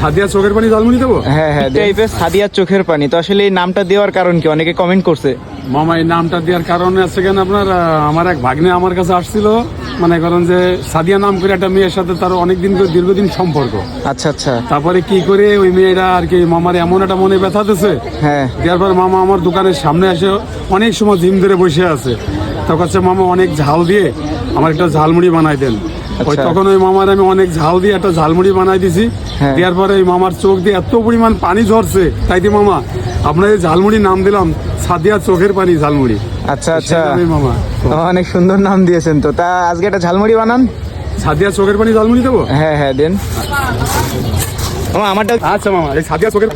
সাদিয়া চোখের পানি ঝালমুড়ি দেবো? হ্যাঁ হ্যাঁ, টাইপের সাদিয়ার চোখের পানি। তো আসলে এই নামটা দেওয়ার কারণ কি, অনেকে কমেন্ট করছে। মামা এই নামটা দেওয়ার কারণে আছে কেন আপনার, আমার এক ভাগ্নে আমার কাছে আসছিল, মনে করেন যে সাদিয়া নাম করে একটা মেয়ের সাথে তার অনেকদিন করে দীর্ঘদিন সম্পর্ক। আচ্ছা আচ্ছা। তারপরে কি করে ওই মেয়েটা আর কি মামার এমন একটা মনে ব্যথা দিছে, হ্যাঁ। দেওয়ার পর মামা আমার দোকানের সামনে এসে অনেক সময় জিম ধরে বসে আছে। তখন হচ্ছে মামা অনেক ঝাল দিয়ে আমার একটা ঝালমুড়ি বানাই দেন। ওই তখন ওই মামার আমি অনেক ঝাল দিয়ে একটা ঝালমুড়ি বানাই দিছি। হ্যাঁ। দেওয়ার পরে ওই মামার চোখ দিয়ে এত পরিমাণ পানি ঝরছে, তাই দিয়ে মামা আপনার এই ঝালমুড়ি নাম দিলাম সাদিয়া চোখের পানি ঝালমুড়ি। আচ্ছা আচ্ছা, মামা অনেক সুন্দর নাম দিয়েছেন। তো তা আজকে একটা ঝালমুড়ি বানান। সাদিয়া চোখের পানি ঝালমুড়ি দেবো? হ্যাঁ হ্যাঁ দেন। আমারটা আচ্ছা মামা, এই সাদিয়া চোখের